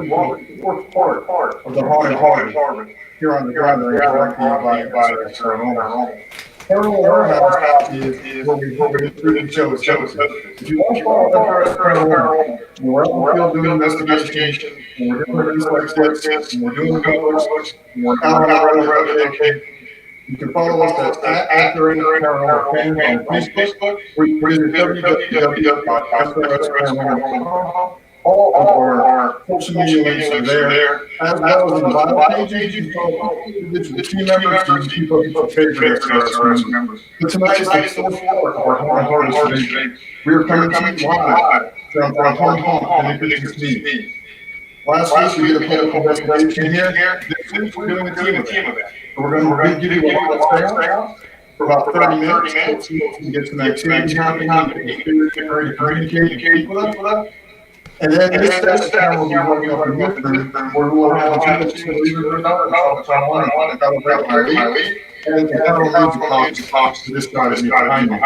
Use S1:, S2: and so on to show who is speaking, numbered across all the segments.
S1: welcome to the fourth part of the Haunted Harvest here on the gathering brought to you by SOS Paranormal. Paranormal Warehouse is where we hold it through the show. If you want to follow SOS Paranormal, we're out in the field doing investigations, and we're doing things like this, and we're doing tours, and we're out on the road location. You can follow us at SOS Paranormal Fans on Facebook, or you can visit www.sosparanormal.com. All of our social media links are there, as well as in the bio pages. You can follow individual team members so you can keep up with your favorite SOS members. But tonight is the fourth part of our Haunted Harvest event. We are coming to you live from Home in the Christmas Eve. Last week we did a public investigation here. This week we're doing a team event. So we're going to give you a lot of seance for about 30 minutes. Hopefully we can get some activity happening, get ready to communicate with us. And then this second camera will be working up in this room where we'll have a chance to leave it another someone and calibrate my lead and the camera music pops to this side of me behind me.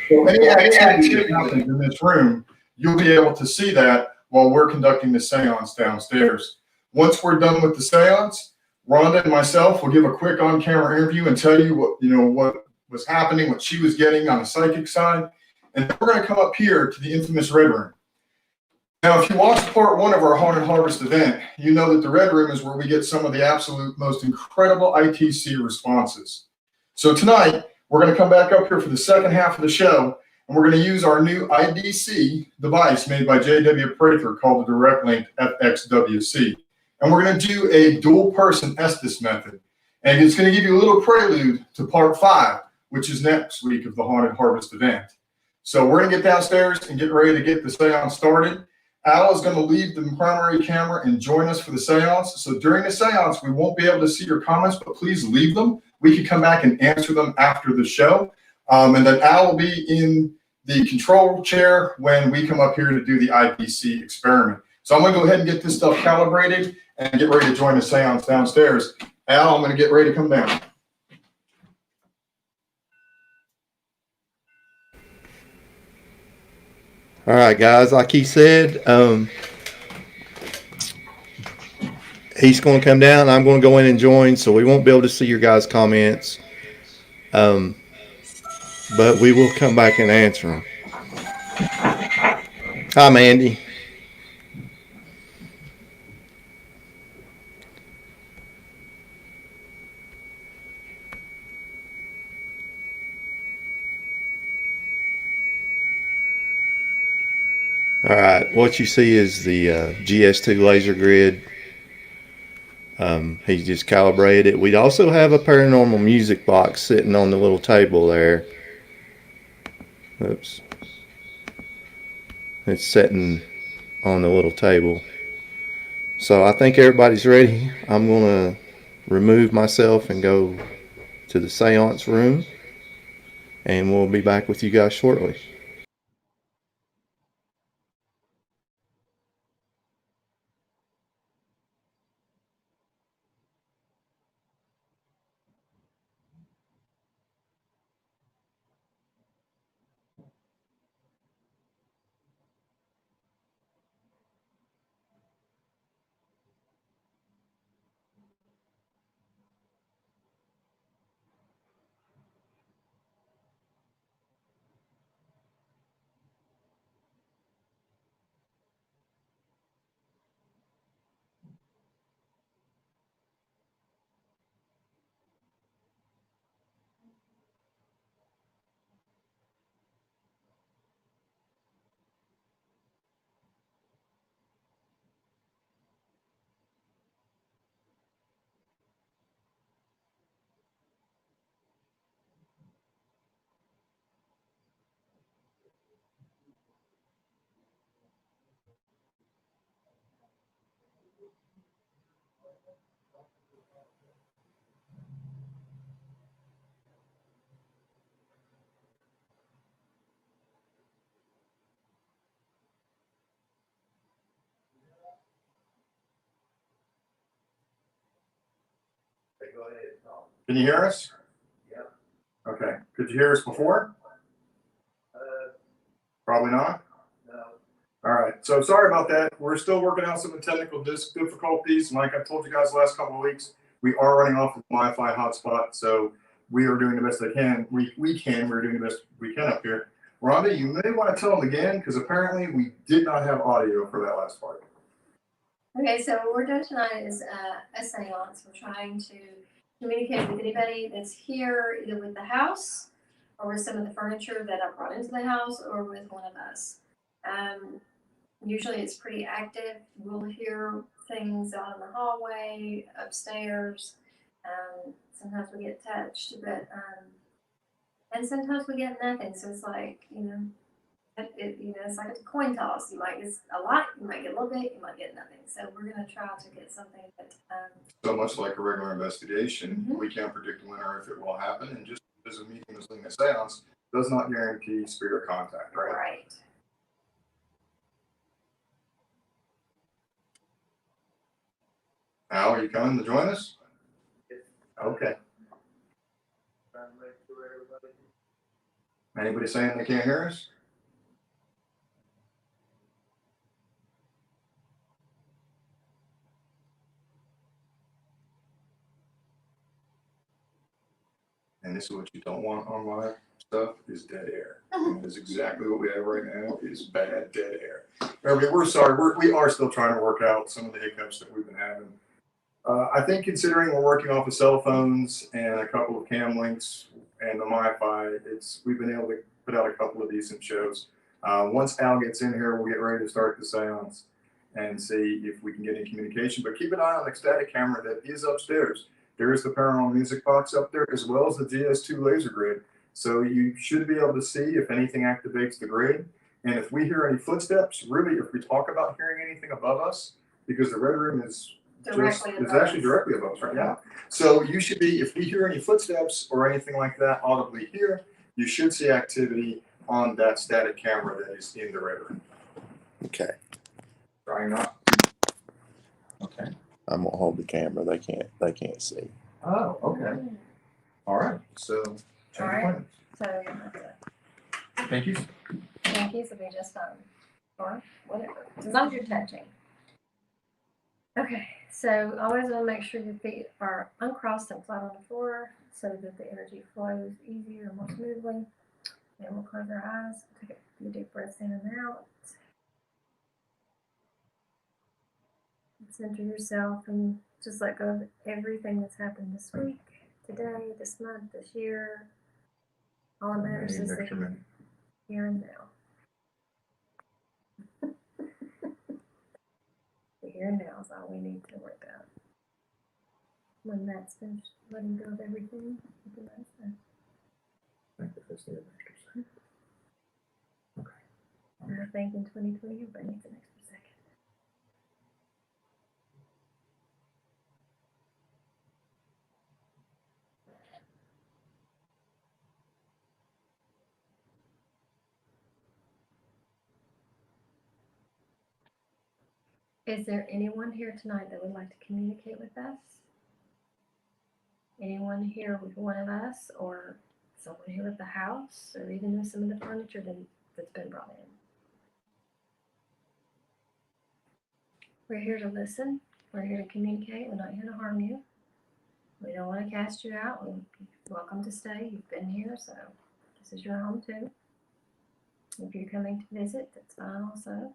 S1: So any activity that happens in this room, you'll be able to see that while we're conducting the seance downstairs. Once we're done with the seance, Rhonda and myself will give a quick on-camera interview and tell you what was happening, what she was getting on the psychic side. And then we're going to come up here to the infamous Red Room. Now, if you watched part one of our Haunted Harvest event, you know that the Red Room is where we get some of the absolute most incredible ITC responses. So tonight, we're going to come back up here for the second half of the show, and we're going to use our new IDC device made by J.W. Prather called the Direct Link FXWC. And we're going to do a dual person Estes method. And it's going to give you a little prelude to part 5, which is next week of the Haunted Harvest event. So we're going to get downstairs and get ready to get the seance started. Al is going to leave the primary camera and join us for the seance. So during the seance, we won't be able to see your comments, but please leave them. We can come back and answer them after the show. And then Al will be in the control chair when we come up here to do the IPC experiment. So I'm going to go ahead and get this stuff calibrated and get ready to join the seance downstairs. Al, I'm going to get ready to come down.
S2: All right, guys, like he said, he's going to come down. I'm going to go in and join, so we won't be able to see your guys' comments. But we will come back and answer them. Hi, Mandy. All right, what you see is the GS2 laser grid. He just calibrated it. We also have a paranormal music box sitting on the little table there. Oops. It's sitting on the little table. So I think everybody's ready. I'm going to remove myself and go to the seance room. And we'll be back with you guys shortly.
S1: Can you hear us? Yeah. Okay. Could you hear us before? Probably not? No. All right. right. So sorry about that. We're still working out some technical difficulties. Like I told you guys the last couple of weeks, we are running off of Wi-Fi hotspot. So we are doing the best I can. We're doing the best we can up here. Rhonda, you may want to tell them again because apparently we did not have audio for that last part.
S3: Okay, so what we're doing tonight is a séance. We're trying to communicate with anybody that's here, either with the house or with some of the furniture that I brought into the house or with one of us. Usually it's pretty active. We'll hear things out in the hallway, upstairs. Sometimes we get touched, but and sometimes we get nothing. So it's like, it's like a coin toss. You might get a lot, you might get a little bit, you might get nothing. So we're gonna try to get something that.
S1: So much like a regular investigation, we can't predict when or if it will happen, and just as a medium is doing a séance does not guarantee spirit contact, right?
S3: Right.
S1: Al, are you coming to join us? Okay. Anybody saying they can't hear us? And this is what you don't want on live stuff is dead air. And that is exactly what we have right now is bad dead air. Everybody, we're sorry. We are still trying to work out some of the hiccups that we've been having. I think considering we're working off of cell phones and a couple of cam links and the Wi-Fi, we've been able to put out a couple of decent shows. Once Al gets in here, we'll get ready to start the seance and see if we can get any communication. But keep an eye on the static camera that is upstairs. There is the paranormal music box up there as well as the GS2 laser grid. So you should be able to see if anything activates the grid. And if we hear any footsteps, really, if we talk about hearing anything above us, because the red room is actually directly above us right now. So you should be, if we hear any footsteps or anything like that audibly here, you should see activity on that static camera that is in the red room.
S2: Okay.
S1: Trying not. Okay.
S2: I'm gonna hold the camera. They can't see.
S1: Oh, okay. All right. So
S3: All right. So
S1: pinkies.
S3: pinkies will be just fine. Or whatever. As long as you're touching. Okay, so always want to make sure your feet are uncrossed and flat on the floor so that the energy flows easier and more smoothly. And we'll close our eyes, take a few deep breaths in and out. Center yourself and just let go of everything that's happened this week, today, this month, this year. All that matters is the here and now. The here and now is all we need to work out. When that's finished, letting go of everything, you can let us know. And I think in 2020, everybody needs an extra second. Is there anyone here tonight that would like to communicate with us? Anyone here with one of us, or someone here at the house, or even with some of the furniture that's been brought in? We're here to listen. We're here to communicate. We're not here to harm you. We don't want to cast you out. You're welcome to stay. You've been here, so this is your home too. If you're coming to visit, that's fine also.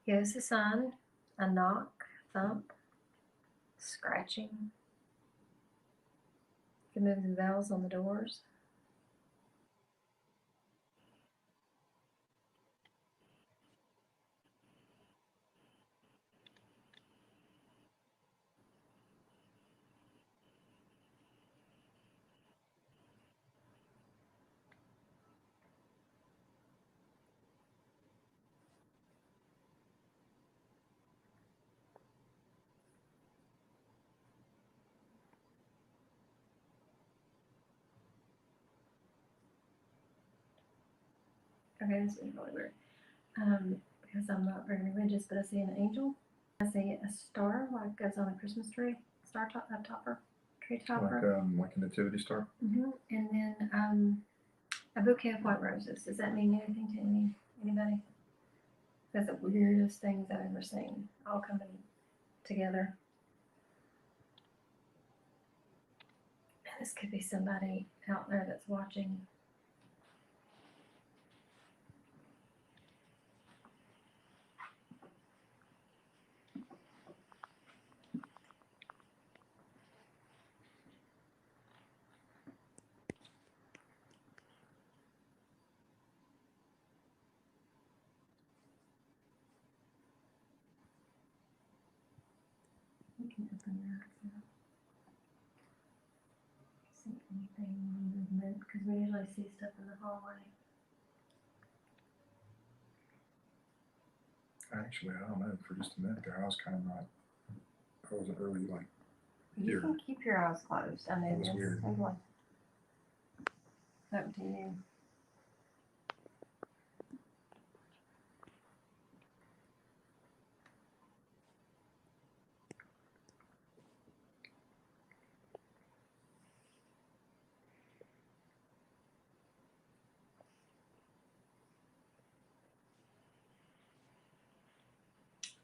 S3: Give us a sign, a knock, thump, scratching. You can move the bells on the doors. Okay, this is really weird. Because I'm not very religious, but I see an angel. I see a star like goes on a Christmas tree, star top, topper, tree topper.
S1: Like a nativity star.
S3: And then a bouquet of white roses. Does that mean anything to Anybody? That's the weirdest things I've ever seen, all coming together. This could be somebody out there that's watching. You can open your eyes now. See anything movement? Because we usually see stuff in the hallway.
S1: Actually, I don't know. For just a minute there, I was kind of not. I wasn't really like.
S3: You
S1: Here.
S3: can keep your eyes closed. I know
S1: That was
S3: this.
S1: weird.
S3: Totally. Up to you.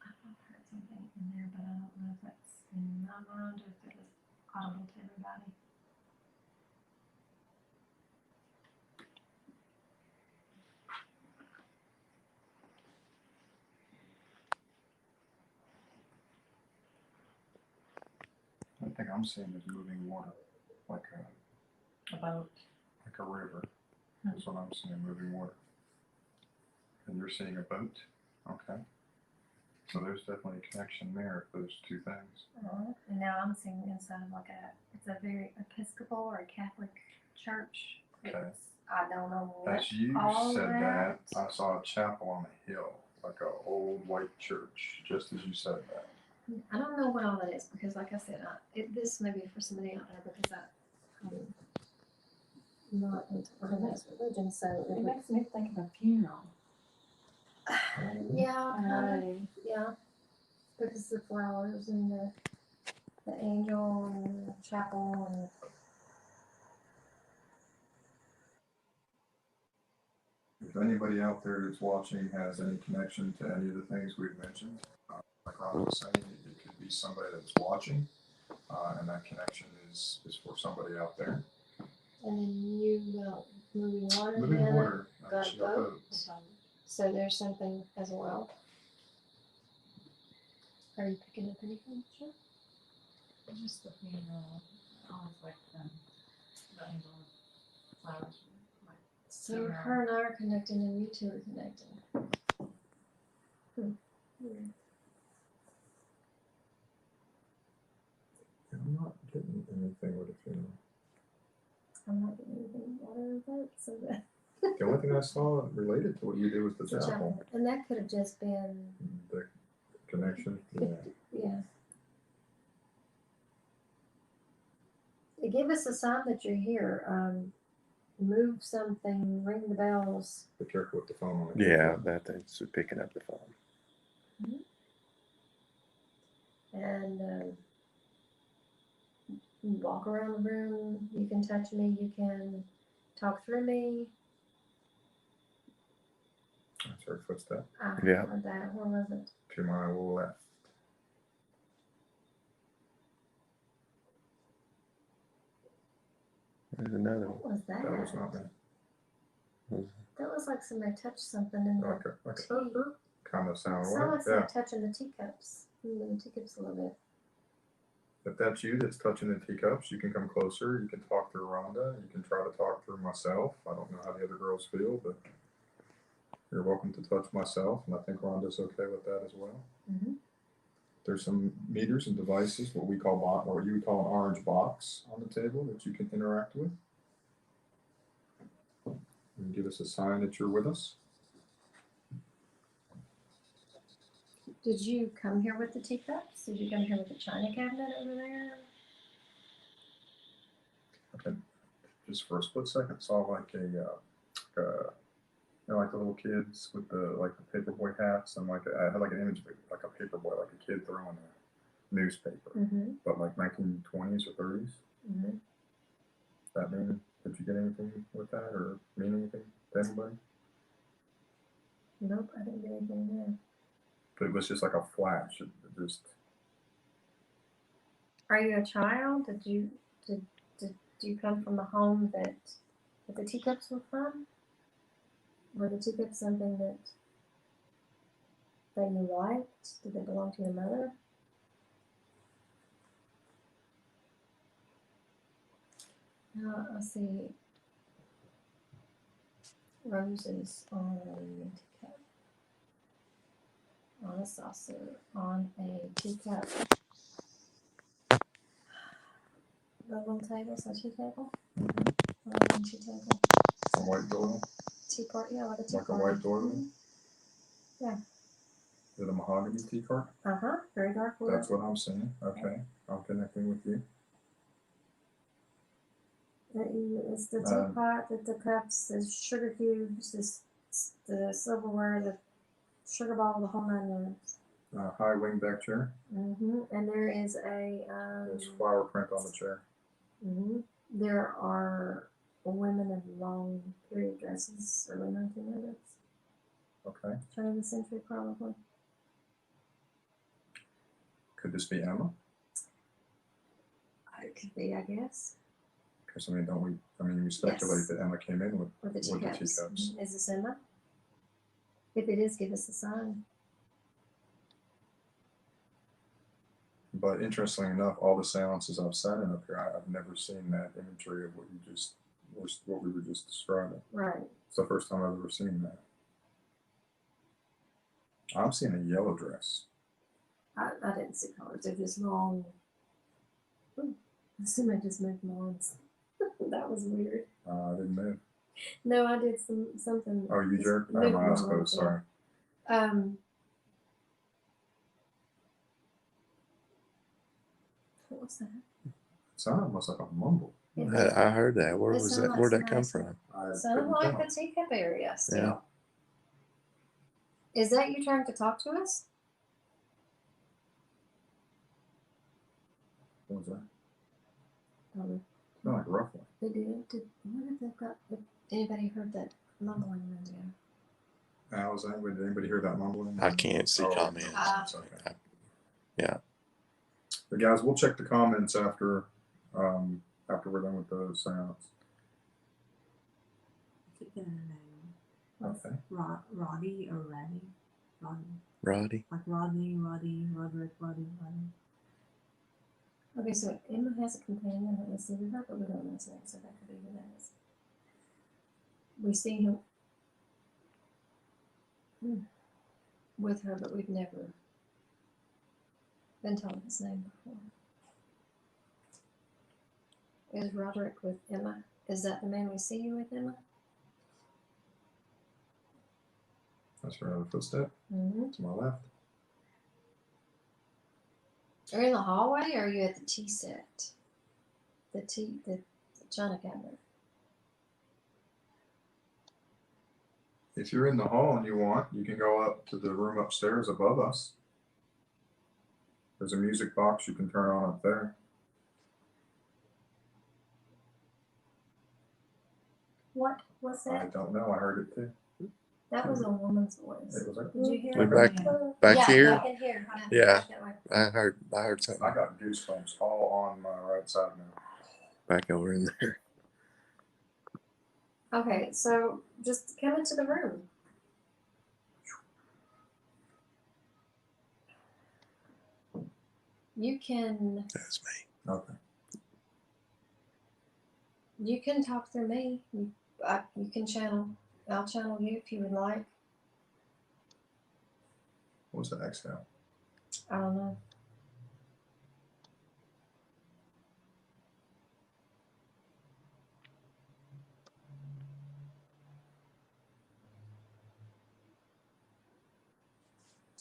S3: I've heard something in there, but I don't know if that's in my mind or if it was audible to everybody.
S1: I think I'm seeing is moving water, like a
S3: About.
S1: like a river. That's what I'm seeing, moving water. And you're seeing a boat. Okay. So there's definitely a connection there if those two things.
S3: And now I'm seeing the inside of like it's a very Episcopal or a Catholic church.
S1: Okay.
S3: I don't know what
S1: As you
S3: all
S1: said that,
S3: that.
S1: I saw a chapel on a hill, like an old white church, just as you said that.
S3: I don't know what all that is because, like I said, this may be for somebody out there because I'm not into organized religion, so
S4: It makes me think of a funeral.
S3: yeah, kind of, yeah, because the flowers and the angel and the chapel and.
S1: If anybody out there that's watching has any connection to any of the things we've mentioned, like Ron was saying, it could be somebody that's watching, and that connection is for somebody out there.
S3: And then you got moving water.
S1: Moving water,
S3: got
S1: she
S3: a
S1: got
S3: boat.
S1: boats.
S3: So there's something as well. Are you picking up anything? Sure.
S4: Just the funeral. I always like the angel flowers. Like,
S3: So her and I are connecting, and you two are connecting. Weird.
S1: I'm not getting anything with a funeral.
S3: I'm not getting anything water or boat, so that.
S1: The only thing I saw related to what you did was the
S3: It's a
S1: chapel.
S3: and that could have just been.
S1: The connection. Yeah.
S3: Yeah. Give us a sign that you're here. Move something, ring the bells.
S1: Be careful with the phone on the
S2: Yeah, that's picking up the phone.
S3: And you walk around the room. You can touch me. You can talk through me.
S1: That's her footstep.
S3: I
S2: Yeah.
S3: heard that. Where was it?
S1: To my left.
S2: There's another one.
S3: What was that?
S1: That was not me.
S3: That was like somebody touched something in the
S1: Like a
S3: tea.
S1: kind of sound.
S3: Sounded like
S1: Yeah.
S3: somebody touching the teacups. Moving the teacups a little bit.
S1: If that's you that's touching the teacups, you can come closer. You can talk through Rhonda. You can try to talk through myself. I don't know how the other girls feel, but you're welcome to touch myself, and I think Rhonda's okay with that as well.
S3: Mm-hmm.
S1: There's some meters and devices, what we call what you would call an orange box on the table that you can interact with. And give us a sign that you're with us.
S3: Did you come here with the teacups? Did you come here with the china cabinet over there?
S1: Okay. Just for a split second, saw like like the little kids with the paperboy hats, and I had like an image of like a paperboy, like a kid throwing a newspaper, but like 1920s or 30s.
S3: Mm-hmm.
S1: That mean, did you get anything with that or mean anything to anybody?
S3: Nope, I didn't get anything there.
S1: But it was just like a flash. It just,
S3: Are you a child? Did you come from a home that the teacups were from? Were the teacups something that you liked? Did they belong to your mother? Let's see. Roses on a teacup. On a saucer. On a teacup. The little table, so tea table? Mm-hmm. Tea table.
S1: a white door,
S3: Tea cart, yeah, like a tea
S1: like a
S3: cart.
S1: white door.
S3: Mhm. Yeah.
S1: Is it a mahogany tea cart?
S3: Uh-huh, very dark wood.
S1: That's what I'm seeing. Okay, I'm connecting with you.
S3: It's the teapot, the cups, the sugar cubes, the silverware, the sugar ball, the whole 9 yards.
S1: High wing back chair.
S3: And there is a
S1: There's flower print on the chair.
S3: there are women in long period dresses, early 1900s.
S1: Okay.
S3: Turn of the century, probably.
S1: Could this be Emma?
S3: It could be, I guess.
S1: Because we speculate
S3: Yes.
S1: that Emma came in with
S3: With the
S1: the
S3: teacups.
S1: teacups.
S3: Is this Emma? If it is, give us a sign.
S1: But interestingly enough, all the seances I've sat in up here, I've never seen that imagery of what we were just describing.
S3: Right.
S1: It's the first time I've ever seen that. I'm seeing a yellow dress.
S3: I didn't see colors. They're just long. Ooh, I assume I just moved lawns. That was weird.
S1: I didn't move.
S3: No, I did something.
S1: Oh, you jerk? I have my eyes closed. Sorry.
S3: What was that?
S1: It sounded almost like a mumble.
S2: I heard that. Where
S3: It
S2: was
S3: sounded
S2: that?
S3: like
S2: Where'd that come
S3: somebody
S2: from?
S3: Sounded like the teacup area still.
S2: Yeah.
S3: Is that you trying to talk to us?
S1: What was that?
S3: Um,
S1: It sounded like ruffling.
S3: they did. I wonder if anybody heard that mumbling radio?
S1: Did anybody hear that mumbling?
S2: I can't see comments.
S1: It's okay.
S2: Yeah.
S1: But guys, we'll check the comments after we're done with the seance.
S4: Keep getting a name.
S1: Okay.
S4: Roddy or Raddy?
S2: Roddy.
S4: Like Rodney, Roderick, Roddy.
S3: Okay, so Emma has a companion that we see with her, but we don't know his name, so that could be who that is. We see him with her, but we've never been told his name before. Is Roderick with Emma? Is that the man we see you with, Emma?
S1: That's her other footstep to my left.
S3: Are you in the hallway or are you at the tea set? The china cabinet.
S1: If you're in the hall and you want, you can go up to the room upstairs above us. There's a music box you can turn on up there.
S3: What was
S1: I
S3: that?
S1: don't know. I heard it too.
S3: That was a woman's voice.
S1: It was like,
S3: Did you hear
S2: We're
S3: it?
S2: back
S3: yeah,
S2: here.
S3: Back in here.
S2: Yeah. I heard something.
S1: I got goosebumps all on my right side now.
S2: Back over in there.
S3: Okay, so just come into the room. You can
S2: That's me.
S1: Okay.
S3: talk through me. You can channel. I'll channel you if you would like.
S1: What was that exhale?
S3: I don't know.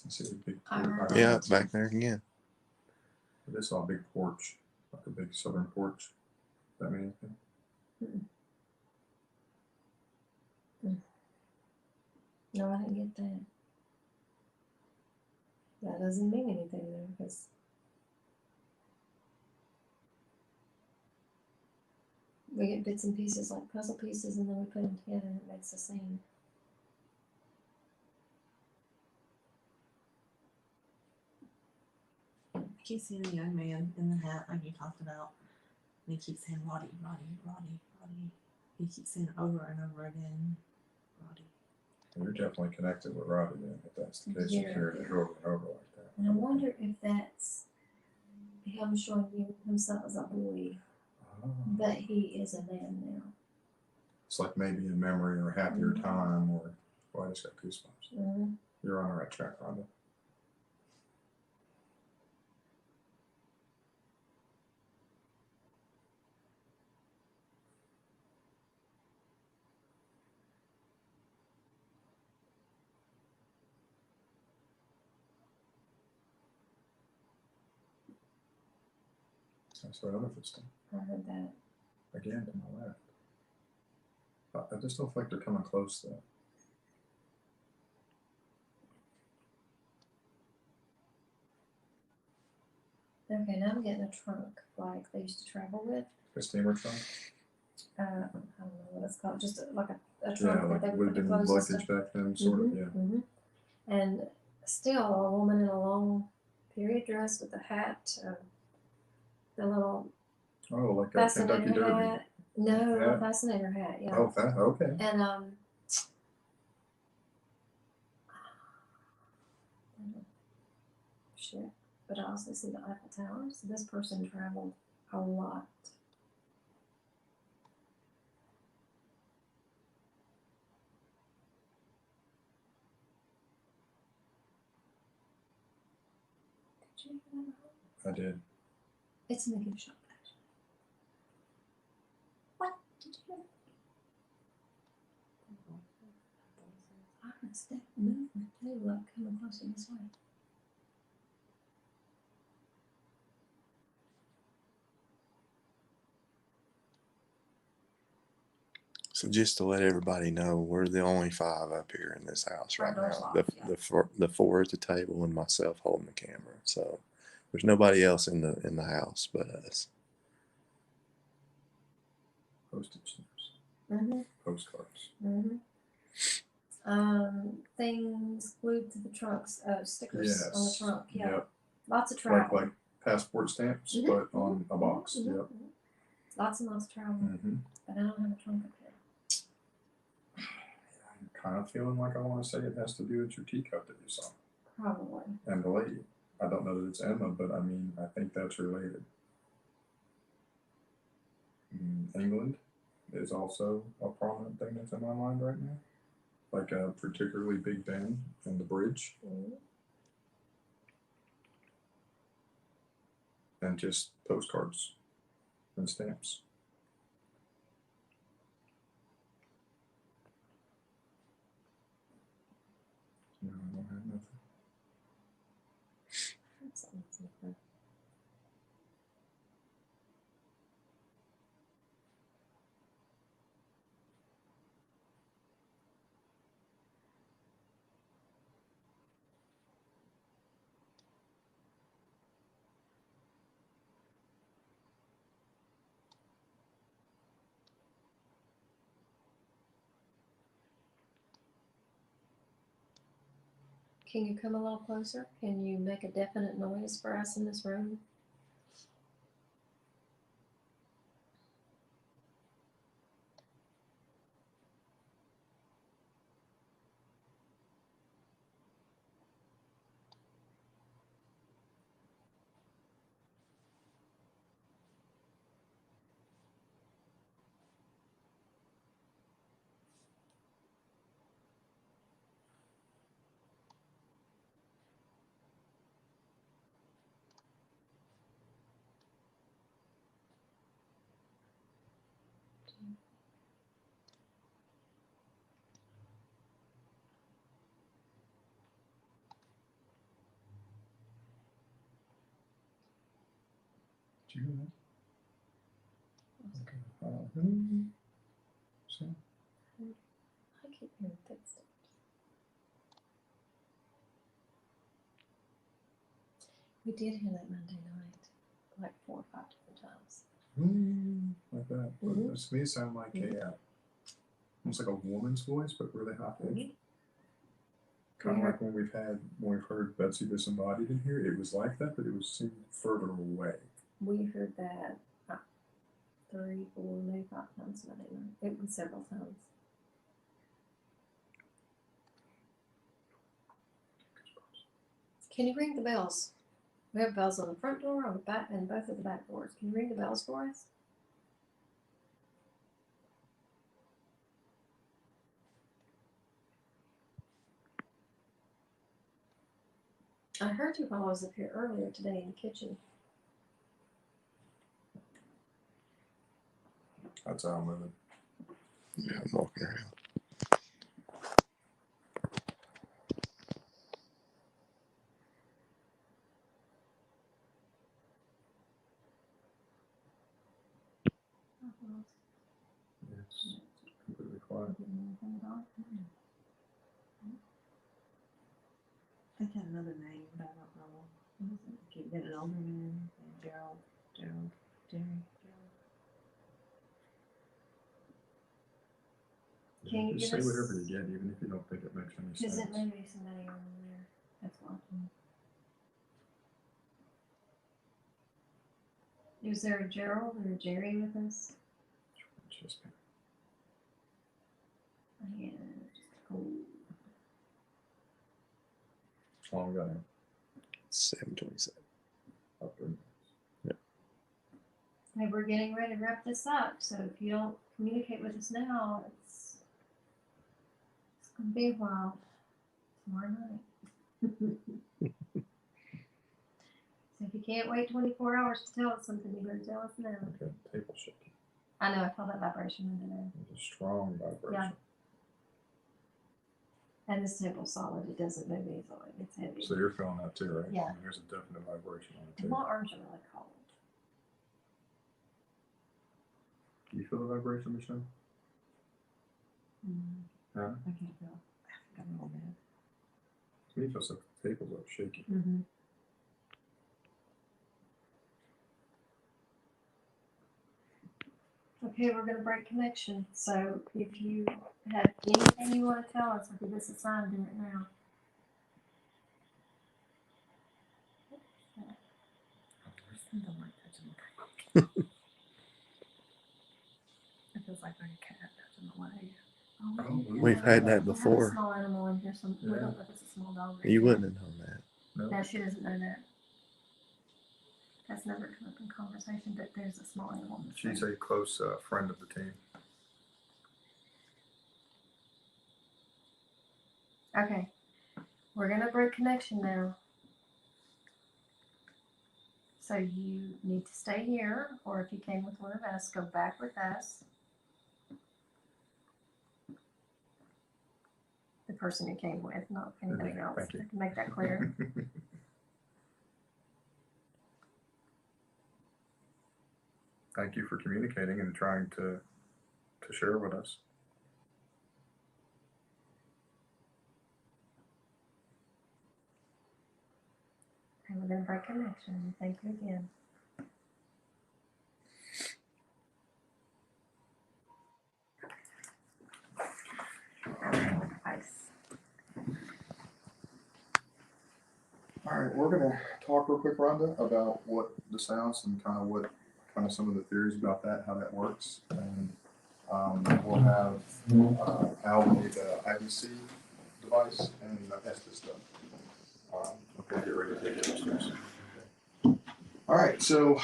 S1: You see a big
S2: Yeah, back there again.
S1: I just saw a big porch, like a big southern porch. That mean anything?
S3: No, I didn't get that. That doesn't mean anything though, because we get bits and pieces like puzzle pieces and then we put them together and it makes a scene.
S4: keep seeing a young man in the hat like you talked about. And he keeps saying Roddy, Roddy, Roddy, Roddy. He keeps saying it over and over again, Roddy.
S1: You're definitely connected with Robbie then, if that's the case.
S3: Yeah.
S1: You're hearing it over and over like that.
S3: And I wonder if that's him showing you himself as a boy,
S1: Ah.
S3: but he is a man now.
S1: It's like maybe a memory or a happier time, or I just got goosebumps.
S3: Mm-hmm.
S1: You're on the right track, Rhonda. That's right, other footstep.
S3: I heard that.
S1: Again, to my left. I just don't feel like they're coming close though.
S3: Okay, now I'm getting a trunk like they used to travel with.
S1: A steamer trunk?
S3: I don't know what it's called, just like a
S1: Yeah,
S3: trunk
S1: like
S3: that
S1: it
S3: they
S1: would
S3: put
S1: have
S3: the
S1: been
S3: clothes and
S1: luggage
S3: stuff.
S1: back then, sort of, yeah.
S3: Mm-hmm. And still a woman in a long period dress with a hat, the little
S1: Oh, like a Kentucky
S3: fascinator
S1: Derby.
S3: hat. No,
S1: Hat?
S3: a fascinator hat, yeah.
S1: Oh, okay.
S3: And shit. But I also see the Eiffel Tower. So this person traveled a lot. Did you hear that?
S1: I did.
S3: It's in the gift shop, actually. What? Did you hear that? I heard step movement too, like coming closer this way.
S2: So just to let everybody know, we're the only 5 up here in this house right
S3: Our door's
S2: now.
S3: locked,
S2: The 4 at the table and myself holding the camera. So there's nobody else in the house but us.
S1: Postage stamps.
S3: Mm-hmm.
S1: Postcards.
S3: Mm-hmm. Things glued to the trunks, stickers on the
S1: Yes.
S3: trunk. Yeah.
S1: Yep.
S3: Lots of travel.
S1: Like passport stamps,
S3: Mhm,
S1: but on a box.
S3: Mhm,
S1: Yep.
S3: mhm. Lots and lots of travel.
S1: Mm-hmm.
S3: But I don't have a trunk up here.
S1: I'm kind of feeling like I want to say it has to do with your teacup that you saw.
S3: Probably.
S1: And the lady. I don't know that it's Emma, but I mean, I think that's related. England is also a prominent thing that's in my mind right now. Like a particularly Big Ben and the bridge.
S3: Mm-hmm.
S1: And just postcards and stamps. No, I don't have nothing.
S3: Something's different. Can you come a little closer? Can you make a definite noise for us in this room?
S1: Did you hear that? Okay. So,
S3: I keep hearing footsteps. We did hear that Monday night, like 4 or 5 different times.
S1: like that.
S3: Mhm.
S1: To me, it sounded like almost like a woman's voice, but really high pitched. Kind of like when we've heard Betsy disembodied in here, it was like that, but it was seemed further away.
S3: We heard that 3, 4, maybe 5 times. I don't know. It was several times. Can you ring the bells? We have bells on the front door, on the back, and both of the back doors. Can you ring the bells for us? I heard you while I was up here earlier today in the kitchen.
S1: That's how I'm living.
S2: Yeah, I'm walking around.
S1: It's completely quiet.
S4: I think it had another name, but I don't know. What is it? I keep getting an older man. Gerald. Jerry.
S3: Can you
S1: Just
S3: give
S1: say
S3: us-
S1: whatever you get, even if you don't think it makes any
S3: Because
S1: sense.
S3: it may be somebody over there that's watching. Is there a Gerald or a Jerry with us?
S1: Just
S3: Yeah, cool.
S1: how long got
S2: 7:27.
S1: up there.
S3: Hey, we're getting ready to wrap this up, so if you don't communicate with us now, it's gonna be a while. Tomorrow night. So if you can't wait 24 hours to tell us something, you better tell us now.
S1: Okay, table shaking.
S3: I know, I felt that vibration in there.
S1: It's a strong vibration.
S3: Yeah. And this table's solid, it doesn't move easily, it's heavy.
S1: So you're feeling that too, right?
S3: Yeah.
S1: I mean, there's a definite vibration on it
S3: And
S1: too.
S3: my arms are really cold.
S1: Do you feel the vibration, Michelle? Huh?
S4: I can't feel. I think I'm a little bit.
S1: To me, it feels like the table's like shaking.
S3: Mm-hmm. Okay, we're gonna break connection, so if you have anything you wanna tell us, I'll give us a sign, do it now.
S4: Something like touching the It feels like a cat touching the leg.
S2: We've had that
S3: We have a
S2: before.
S3: small animal in here, we
S1: Yeah.
S3: don't know if it's a small dog. or
S2: You
S3: cat.
S2: wouldn't have known that.
S1: No?
S3: No, she doesn't know that. That's never come up in conversation, but there's a small animal. in this
S1: She's
S3: room.
S1: a close friend of the team.
S3: Okay, we're gonna break connection now. So you need to stay here, or if you came with one of us, go back with us. The person you came with, not anybody else.
S1: Thank you.
S3: I can make that clear.
S1: Thank you for communicating and trying to share with us.
S3: And we're gonna break connection. Thank you again. Ice.
S1: All right, we're gonna talk real quick, Rhonda, about what the seance and kind of some of the theories about that, how that works, and we'll have Al need the IBC device and the EST stuff. Okay, get ready to take it upstairs. All right, so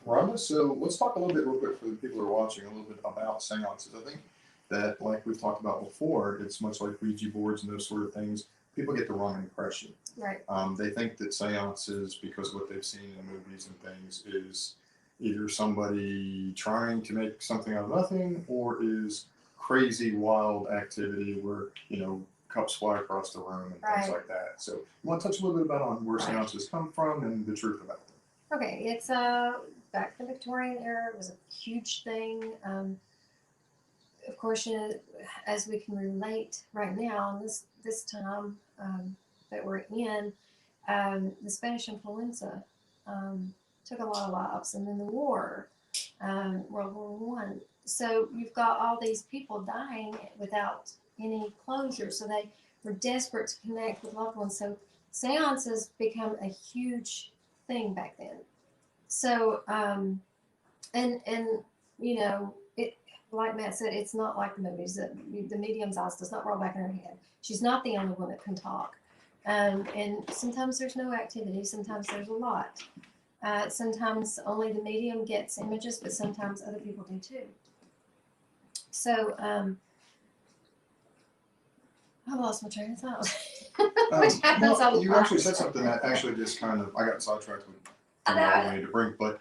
S1: Rhonda, so let's talk a little bit real quick for the people who are watching a little bit about seances. I think that, like we've talked about before, it's much like Ouija boards and those sort of things. People get the wrong impression.
S3: Right.
S1: They think that seances, because of what they've seen in movies and things, is either somebody trying to make something out of nothing or is crazy, wild activity where, cups fly across the room and things
S3: Right.
S1: like that. So you want to touch a little bit about on where seances come from and the truth about them.
S3: Okay, it's back in the Victorian era. It was a huge thing. Of course, as we can relate right now, in this time that we're in, the Spanish influenza took a lot of lives, and then the war, World War I. So you've got all these people dying without any closure. So we're desperate to connect with loved ones. So seances become a huge thing back then. So, and you know, it, like Matt said, it's not like the movies. The medium's eyes does not roll back in her head. She's not the only one that can talk. And sometimes there's no activity. Sometimes there's a lot. Sometimes only the medium gets images, but sometimes other people do too. So, I lost my train of thought. Which happens all the
S1: You
S3: time.
S1: actually said something that actually just kind of, I got sidetracked with
S3: I
S1: what I
S3: know.
S1: wanted to bring, but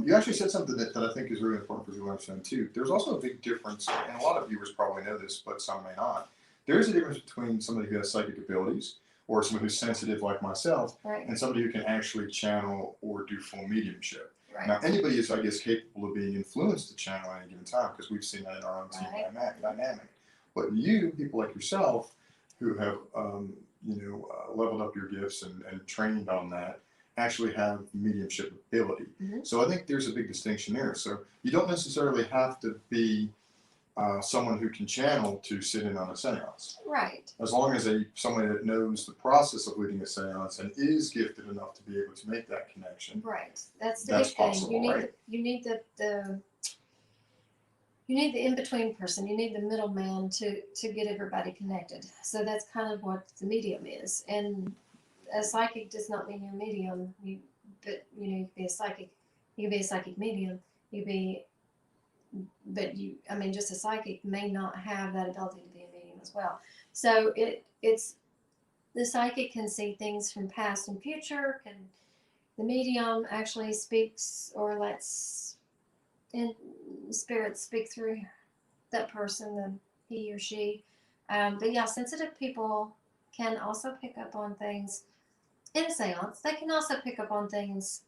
S1: you actually said something that I think is really important for people to understand too. There's also a big difference, and a lot of viewers probably know this, but some may not. There is a difference between somebody who has psychic abilities, or somebody who's sensitive like myself,
S3: Right,
S1: and somebody who can actually channel or do full mediumship.
S3: right.
S1: Now, anybody is, I guess, capable of being influenced to channel at any given time, because we've seen that in our own team
S3: Right.
S1: dynamic. But you, people like yourself, who have leveled up your gifts and trained on that, actually have mediumship ability.
S3: Mhm.
S1: So I think there's a big distinction there. So you don't necessarily have to be someone who can channel to sit in on a seance.
S3: Right.
S1: As long as somebody that knows the process of leading a seance and is gifted enough to be able to make that connection.
S3: Right. That's the
S1: That's
S3: big thing.
S1: possible,
S3: You need
S1: right?
S3: you need the in-between person. You need the middleman to get everybody connected. So that's kind of what the medium is. And a psychic does not mean you're a medium. But you know, you can be a psychic. You can be a psychic medium. You be, but I mean, just a psychic may not have that ability to be a medium as well. So it's the psychic can see things from past and future. The medium actually speaks or lets in spirit speak through that person, he or she. But yeah, sensitive people can also pick up on things in a seance. They can also pick up on things,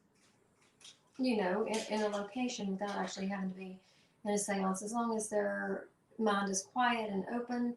S3: you know, in a location without actually having to be in a seance, as long as their mind is quiet and open.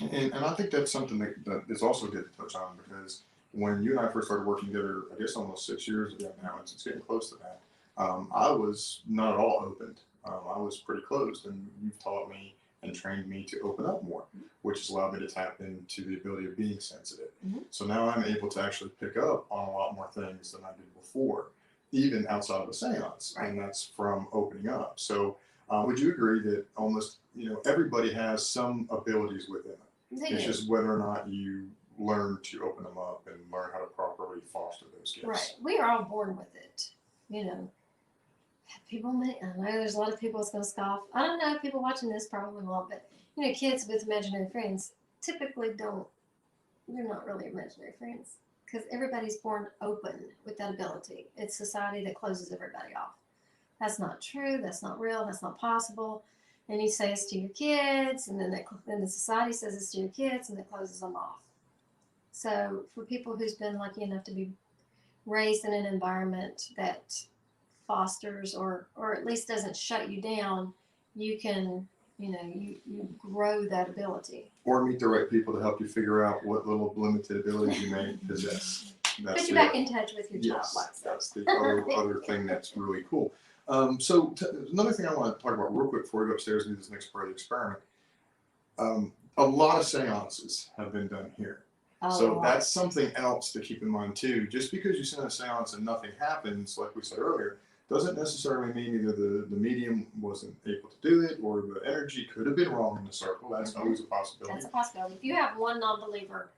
S1: And I think that's something that is also good to touch on, because when you and I first started working together, I guess almost 6 years ago now, it's getting close to that. I was not at all opened. I was pretty closed, and you've taught me and trained me to open up more, which has allowed me to tap into the ability of being sensitive.
S3: Mhm.
S1: So now I'm able to actually pick up on a lot more things than I did before, even outside of a seance,
S3: Right.
S1: and that's from opening up. So would you agree that almost everybody has some abilities within them?
S3: They
S1: It's
S3: do.
S1: just whether or not you learn to open them up and learn how to properly foster those gifts.
S3: Right. We are all born with it. You know, people may, I know there's a lot of people that's going to scoff. I don't know, people watching this probably won't, but you know, kids with imaginary friends typically don't, they're not really imaginary friends, because everybody's born open with that ability. It's society that closes everybody off. That's not true. That's not real. That's not possible. And you say it's to your kids, and then the society says it's to your kids, and it closes them off. So for people who's been lucky enough to be raised in an environment that fosters or at least doesn't shut you down, you can, you know, you grow that ability.
S1: Or meet the right people to help you figure out what little limited abilities you may possess. That's
S3: Put you
S1: the
S3: back in touch with your childlike self.
S1: that's the other thing that's really cool. So another thing I want to talk about real quick before we go upstairs and do this next part of the experiment. A lot of seances have been done here. So that's something else to keep in mind too. Just because you send a seance and nothing happens, like we said earlier, doesn't necessarily mean either the medium wasn't able to do it, or the energy could have been wrong in the circle. That's always a possibility.
S3: That's a possibility. If you have one non-believer,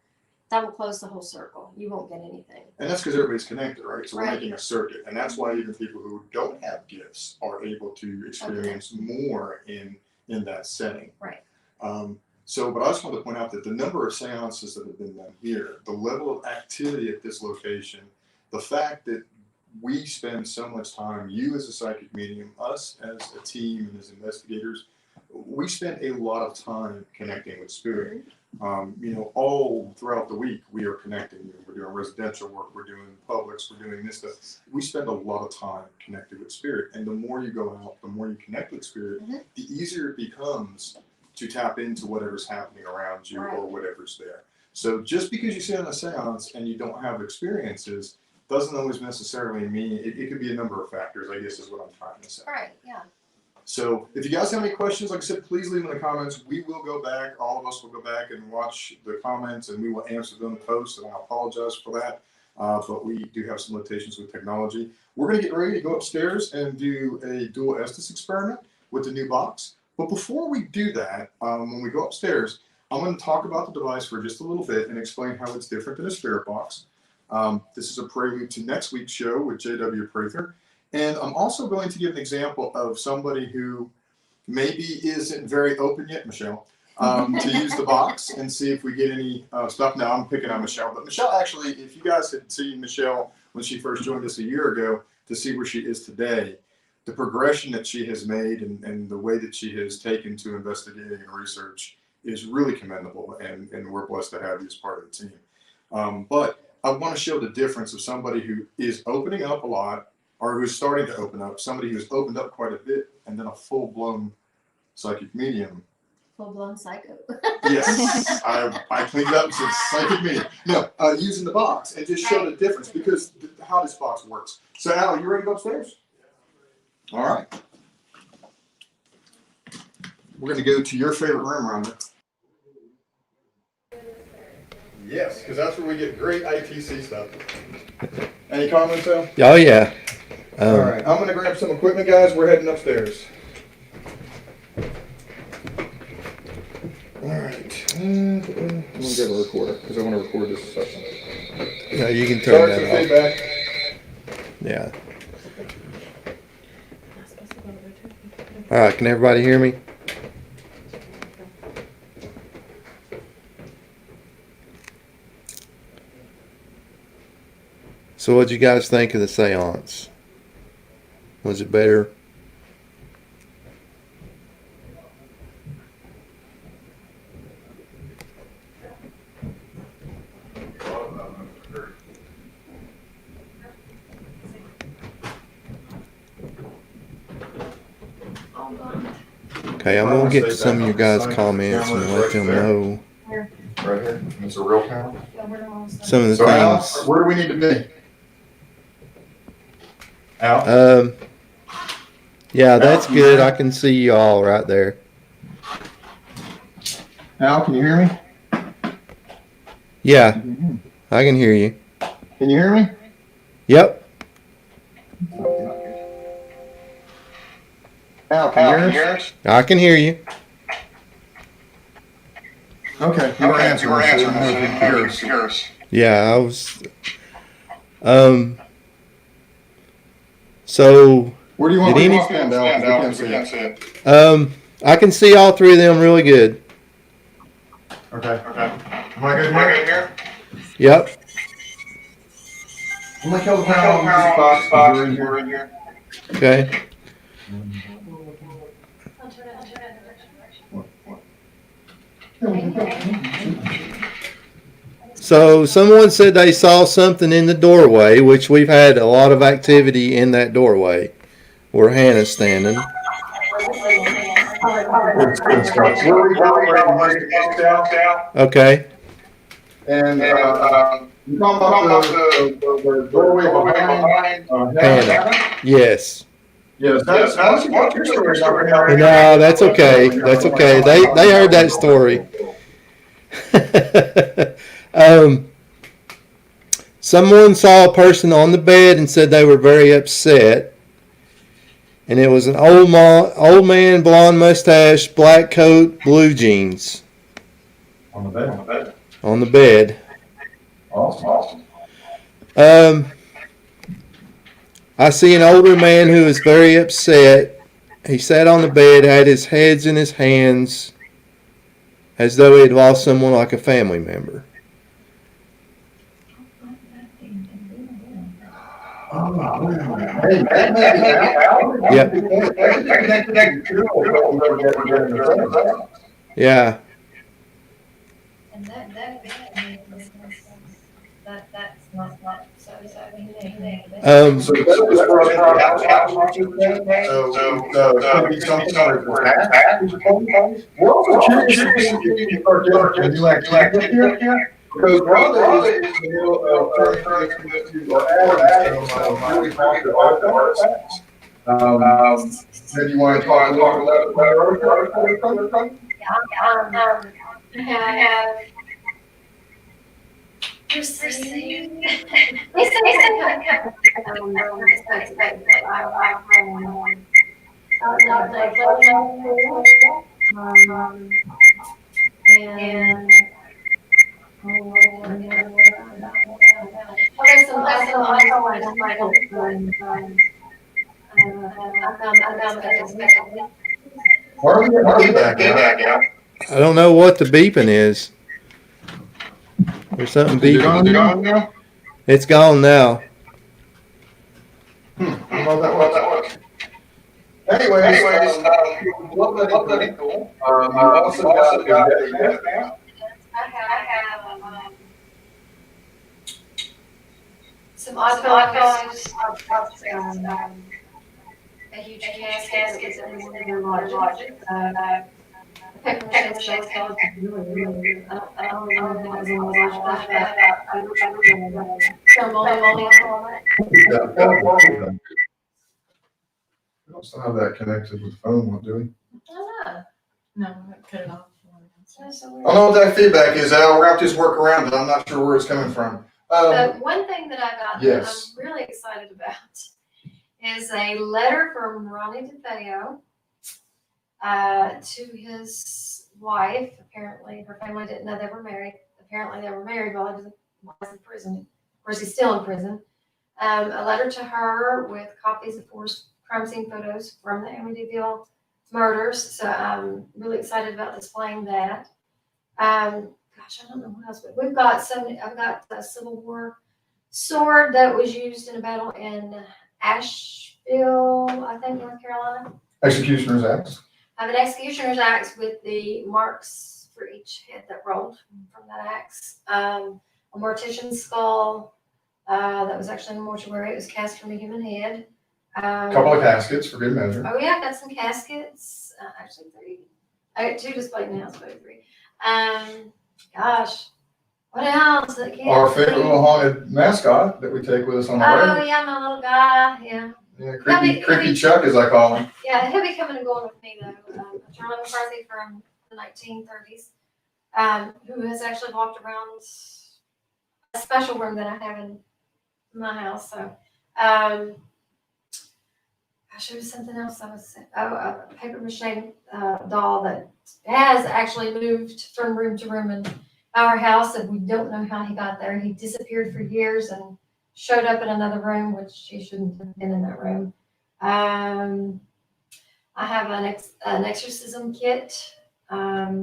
S3: that will close the whole circle. You won't get anything.
S1: And that's because everybody's connected, right? So we're
S3: Right.
S1: making a circuit. And that's why even people who don't have gifts are able to experience more in that setting.
S3: Right.
S1: But I just want to point out that the number of seances that have been done here, the level of activity at this location, the fact that we spend so much time, you as a psychic medium, us as a team and as investigators, we spend a lot of time connecting with spirit. All throughout the week we are connecting. We're doing residential work, we're doing Publix, we're doing this stuff. We spend a lot of time connected with spirit, and the more you go out, the more you connect with spirit, the easier it becomes to tap into whatever's happening around you or whatever's there. So just because you sit on a seance and you don't have experiences doesn't always necessarily mean it could be a number of factors, I guess is what I'm trying to say.
S3: Right, yeah.
S1: So if you guys have any questions, like I said, please leave them in the comments. We will go back. All of us will go back and watch the comments, and we will answer them in post. And I apologize for that, but we do have some limitations with technology. We're going to get ready to go upstairs and do a dual Estes experiment with the new box. But before we do that, when we go upstairs, I'm going to talk about the device for just a little bit and explain how it's different than a spirit box. This is a prelude to next week's show with J.W. Prather. And I'm also going to give an example of somebody who maybe isn't very open yet, Michelle, to use the box and see if we get any stuff. Now, I'm picking on Michelle, but Michelle actually, if you guys had seen Michelle when she first joined us a year ago to see where she is today, the progression that she has made and the way that she has taken to investigating and research is really commendable, and we're blessed to have you as part of the team. But I want to show the difference of somebody who is opening up a lot, or who's starting to open up, somebody who's opened up quite a bit, and then a full-blown psychic medium.
S3: Full-blown psycho.
S1: Yes, I cleaned up since psychic medium. No, using the box and just show the difference, because how this box works. So, Al, you ready to go upstairs? All right. We're going to go to your favorite room, Rhonda. Yes, because that's where we get great ITC stuff. Any comments, Al?
S2: Oh yeah.
S1: All right, I'm going to grab some equipment, guys. We're heading upstairs. All right. I'm going to get a recorder because I want to record this session.
S2: Yeah, you can turn
S1: Sorry for the
S2: that off.
S1: feedback.
S2: Yeah. All right, can everybody hear me? So what'd you guys think of the séance? Was it better? Okay, I'm gonna get to some of your guys' comments and let them know
S1: Right here. It's a real camera.
S2: some of the
S1: So, Al,
S2: things.
S1: where do we need to be? Al?
S2: Yeah, that's good. I can see you all right there.
S1: Al, can you hear me?
S2: Yeah, I can hear you.
S1: Can you hear me?
S2: Yep.
S1: Al, can you hear us?
S2: I can hear you.
S1: Okay, you were answering. So you know if you hear us.
S2: Yeah, I was. So
S1: Where do you want
S2: Did
S1: me
S2: any-
S1: to stand, Al? We can't see it.
S2: I can see all three of them really good.
S1: Okay. Am I good here?
S2: Yep.
S1: I'm going to kill the power on this box. We're in here.
S2: Okay. So someone said they saw something in the doorway, which we've had a lot of activity in that doorway where Hannah's standing.
S1: We're recalibrating this down.
S2: Okay.
S1: And you talking about the doorway behind
S2: Hannah. Yes.
S1: Yes, that's your story.
S2: No, that's okay. That's okay. They heard that story. Someone saw a person on the bed and said they were very upset. And it was an old man, blonde mustache, black coat, blue jeans.
S1: On the bed.
S2: On the bed.
S1: Awesome.
S2: I see an older man who is very upset. He sat on the bed, had his heads in his hands, as though he had lost someone like a family member. Yep. Yeah.
S3: And that's not so
S1: So this is for could be something like that. We're also curious if you start getting a new activity here. Because Rhonda is in the middle of trying to or adding really positive artifacts. Maybe you want to talk a little bit about your article?
S3: I have received. They said that and okay, so I found unexpectedly.
S1: Why are we getting feedback out?
S2: I don't know what the beeping is. There's something
S1: Is it on
S2: beeping.
S1: now?
S2: It's gone now.
S1: I don't know how that works. Anyways, love that cool. You also got the desk now.
S3: I have some iPhones, a huge casket that was in one of their lodges. The paper mache stuff was really, I don't know if that was in the lodge, but I got ceremonial on it.
S1: We don't still have that connected with the phone, do we?
S3: I don't know.
S4: No, cut it off.
S3: That's so
S1: I
S3: weird.
S1: don't know what that feedback is. We're going to just work around it. I'm not sure where it's coming from.
S3: But one thing that I got that
S1: Yes.
S3: I'm really excited about is a letter from Ronnie DeFeo to his wife. Apparently, her family didn't know they were married. Apparently, they were married while he was in prison. Of course, he's still in prison. A letter to her with copies of forced crime scene photos from the Amityville murders. So I'm really excited about displaying that. Gosh, I don't know what else, but we've got I've got the Civil War sword that was used in a battle in Asheville, I think, North Carolina.
S1: Executioner's Axe.
S3: I have an executioner's axe with the marks for each head that rolled from that axe. A mortician's skull that was actually in the mortuary. It was cast from a human head.
S1: Couple of caskets for good measure.
S3: Oh yeah, I got some caskets. Actually, 3. I got 2 displayed in the house, but 3. Gosh, what else?
S1: Our favorite little haunted mascot that we take with us on the road.
S3: Oh yeah, my little guy. Yeah.
S1: Yeah, creepy Chuck, as I call him.
S3: Yeah, he'll be coming and going with me though. Charlie McCarthy from the 1930s, who has actually walked around a special room that I have in my house. So, gosh, there was something else I was saying. Oh, a paper mache doll that has actually moved from room to room in our house, and we don't know how he got there. He disappeared for years and showed up in another room, which he shouldn't have been in that room. I have an exorcism kit, a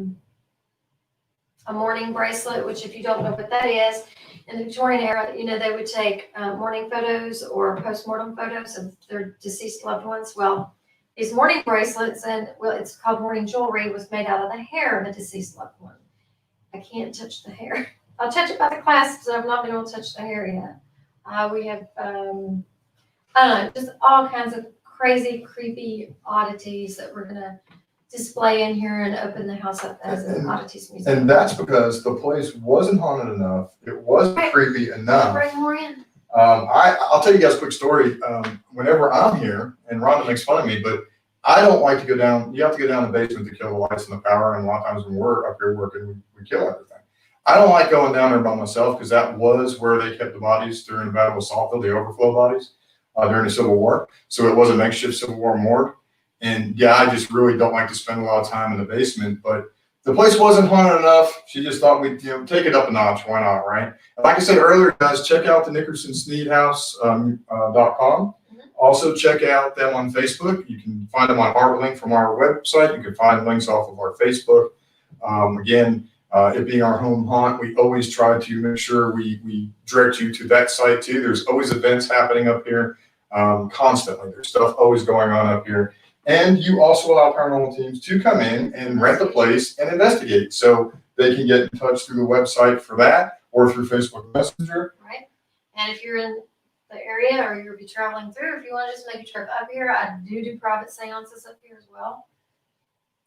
S3: mourning bracelet, which if you don't know what that is, in the Victorian era, they would take mourning photos or postmortem photos of their deceased loved ones. Well, these mourning bracelets, and it's called mourning jewelry, was made out of the hair of a deceased loved one. I can't touch the hair. I'll touch it by the clasp, but I've not been able to touch the hair yet. We have, I don't know, just all kinds of crazy, creepy oddities that we're gonna display in here and open the house up as an oddities museum.
S1: And that's because the place wasn't haunted enough. It wasn't creepy enough.
S3: Bring more in.
S1: I'll tell you guys a quick story. Whenever I'm here, and Rhonda makes fun of me, but I don't like to go down. You have to go down the basement to kill the lights and the power. And a lot of times when we're up here working, we kill everything. I don't like going down there by myself because that was where they kept the bodies during the Battle of Saltville, the overflow bodies during the Civil War. So it was a makeshift Civil War morgue. And yeah, I just really don't like to spend a lot of time in the basement. But the place wasn't haunted enough. She just thought we'd take it up a notch. Why not, right? And like I said earlier, guys, check out the NickersonSneedhouse.com. Also, check out them on Facebook. You can find them on our link from our website. You can find links off of our Facebook. Again, it being our home haunt, we always try to make sure we direct you to that site too. There's always events happening up here constantly. There's stuff always going on up here. And you also allow paranormal teams to come in and rent the place and investigate. So they can get in touch through the website for that or through Facebook Messenger.
S3: Right. And if you're in the area or you'll be traveling through, if you want to just make a trip up here, I do private seances up here as well.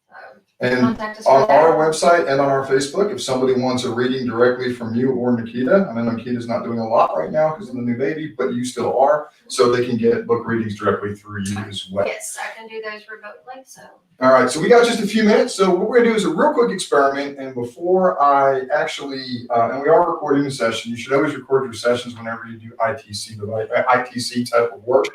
S3: So
S1: And
S3: contact us
S1: on
S3: for
S1: our
S3: that.
S1: website and on our Facebook, if somebody wants a reading directly from you or Nikita, I know Nikita's not doing a lot right now because of the new baby, but you still are, so they can get book readings directly through you as well.
S3: Yes, I can do those remotely, so.
S1: All right, so we got just a few minutes. So what we're gonna do is a real quick experiment, and before I actually, and we are recording the session, you should always record your sessions whenever you do ITC type of work.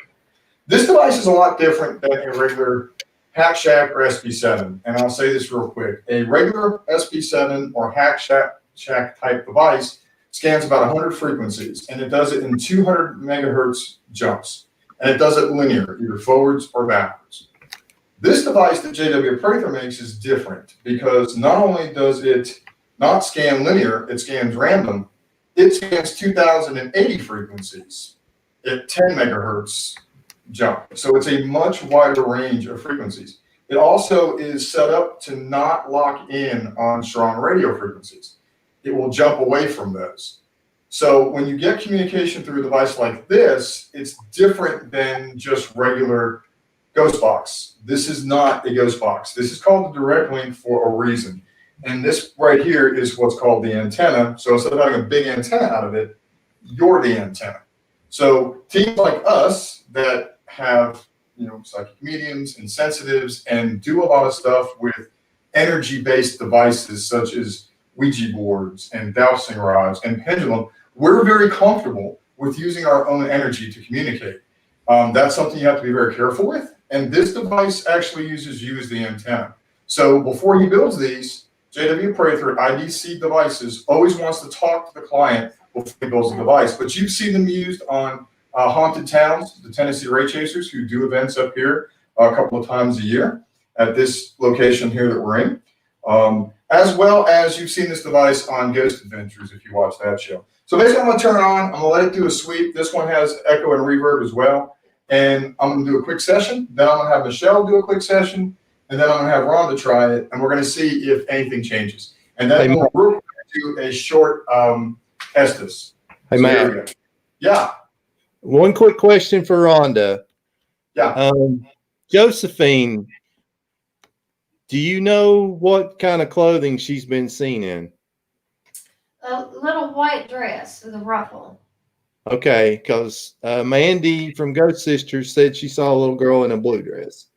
S1: This device is a lot different than a regular Hack Shack or SP7, and I'll say this real quick. A regular SP7 or Hack Shack type device scans about 100 frequencies, and it does it in 200 megahertz jumps, and it does it linear, either forwards or backwards. This device that JW Prather makes is different because not only does it not scan linear, it scans random. It scans 2080 frequencies at 10 megahertz jump. So it's a much wider range of frequencies. It also is set up to not lock in on strong radio frequencies. It will jump away from those. So when you get communication through a device like this, it's different than just regular Ghost Box. This is not a Ghost Box. This is called the direct link for a reason. And this right here is what's called the antenna. So instead of having a big antenna out of it, you're the antenna. So teams like us that have, psychic mediums and sensitives and do a lot of stuff with energy-based devices such as Ouija boards and dowsing rods and pendulum, we're very comfortable with using our own energy to communicate. That's something you have to be very careful with. And this device actually uses you as the antenna. So before he builds these, JW Prather at IDC Devices always wants to talk to the client before he builds the device. But you've seen them used on Haunted Towns, the Tennessee Ray Chasers, who do events up here a couple of times a year at this location here that we're in. As well as you've seen this device on Ghost Adventures if you watch that show. So basically I'm gonna turn it on, I'm gonna let it do a sweep. This one has echo and reverb as well. And I'm gonna do a quick session, then I'm gonna have Michelle do a quick session, and then I'm gonna have Rhonda try it, and we're gonna see if anything changes. And then we'll do a short Estes.
S2: Hey,
S1: So
S2: Matt.
S1: Yeah.
S2: One quick question for Rhonda.
S1: Yeah.
S2: Josephine, do you know what kind of clothing she's been seen in?
S3: A little white dress with a ruffle.
S2: Okay, because Mandy from Ghost Sisters said she saw a little girl in a blue dress.